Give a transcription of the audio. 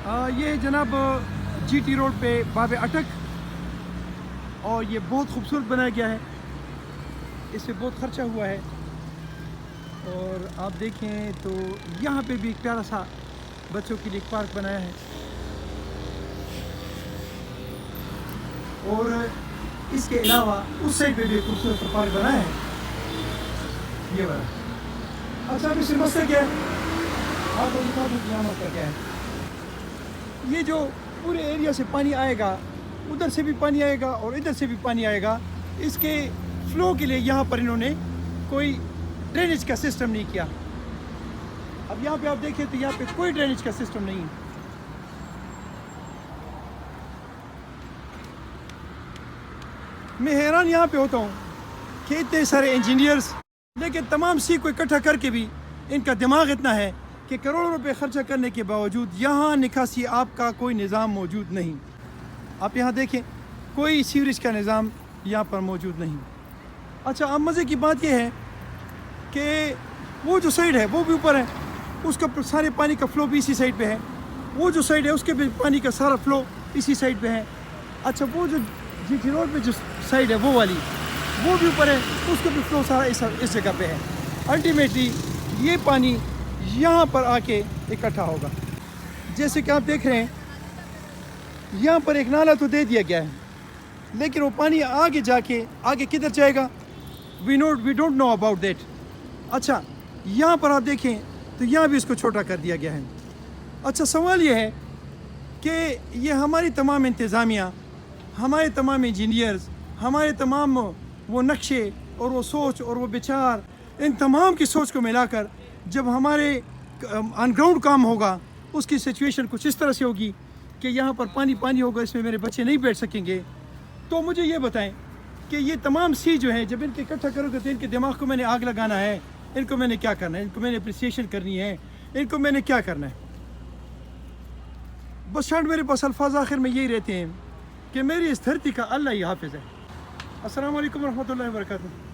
یہ جناب جی T road پہ باب اٹک، اور یہ بہت خوبصورت بنایا گیا ہے، اس سے بہت خرچہ ہوا ہے. اور آپ دیکھیں تو یہاں پہ بھی ایک پیارا سا بچوں کے لیے ایک پارک بنایا ہے، اور اس کے علاوہ اس سائڈ پہ بھی ایک خوبصورت پارک بنایا ہے، یہ والا. اچھا، اب اس سے مسئلہ کیا ہے؟ آپ کو بتا دوں کہ مسئلہ کیا ہے. یہ جو پورے ایریا سے پانی آئے گا، ادھر سے بھی پانی آئے گا اور ادھر سے بھی پانی آئے گا. اس کے فلو کے لیے یہاں پر انہوں نے کوئی ڈرینیج کا سسٹم نہیں کیا. اب یہاں پہ آپ دیکھیں تو یہاں پہ کوئی ڈرینیج کا سسٹم نہیں ہے. میں حیران یہاں پہ ہوتا ہوں کہ اتنے سارے انجینئرز، لیکن تمام سی کو اکٹھا کر کے بھی ان کا دماغ اتنا ہے کہ کروڑوں روپے خرچہ کرنے کے باوجود یہاں نکاسی آب کا کوئی نظام موجود نہیں. آپ یہاں دیکھیں، کوئی سیوریج کا نظام یہاں پر موجود نہیں. اچھا، اب مزے کی بات یہ ہے کہ وہ جو سائڈ ہے وہ بھی اوپر ہے، اس کا سارے پانی کا فلو بھی اسی سائڈ پہ ہے. وہ جو سائڈ ہے اس کے بھی پانی کا سارا فلو اسی سائڈ پہ ہے. اچھا، وہ جو جی ٹی روڈ پہ جو سائڈ ہے وہ والی، وہ بھی اوپر ہے، اس کا بھی فلو سارا اس جگہ پہ ہے. الٹیمیٹلی یہ پانی یہاں پر آ کے اکٹھا ہوگا. جیسے کہ آپ دیکھ رہے ہیں یہاں پر ایک نالا تو دے دیا گیا ہے، لیکن وہ پانی آگے جا کے آگے کدھر جائے گا؟ We don't know about that. اچھا، یہاں پر آپ دیکھیں تو یہاں بھی اس کو چھوٹا کر دیا گیا ہے. اچھا، سوال یہ ہے کہ یہ ہماری تمام انتظامیہ، ہمارے تمام انجینئرز، ہمارے تمام وہ نقشے اور وہ سوچ اور وہ بچار، ان تمام کی سوچ کو ملا کر جب ہمارے آن گراؤنڈ کام ہوگا، اس کی سچویشن کچھ اس طرح سے ہوگی کہ یہاں پر پانی ہوگا، اس میں میرے بچے نہیں بیٹھ سکیں گے. تو مجھے یہ بتائیں کہ یہ تمام سی جو ہے جب ان کے اکٹھا کرو گے تو ان کے دماغ کو میں نے آگ لگانا ہے، ان کو میں نے کیا کرنا ہے، ان کو میں نے اپریسیشن کرنی ہے، ان کو میں نے کیا کرنا ہے. بس شاید میرے پاس الفاظ آخر میں یہی رہتے ہیں کہ میری اس دھرتی کا اللہ ہی حافظ ہے. السلام علیکم ورحمۃ اللہ وبرکاتہ.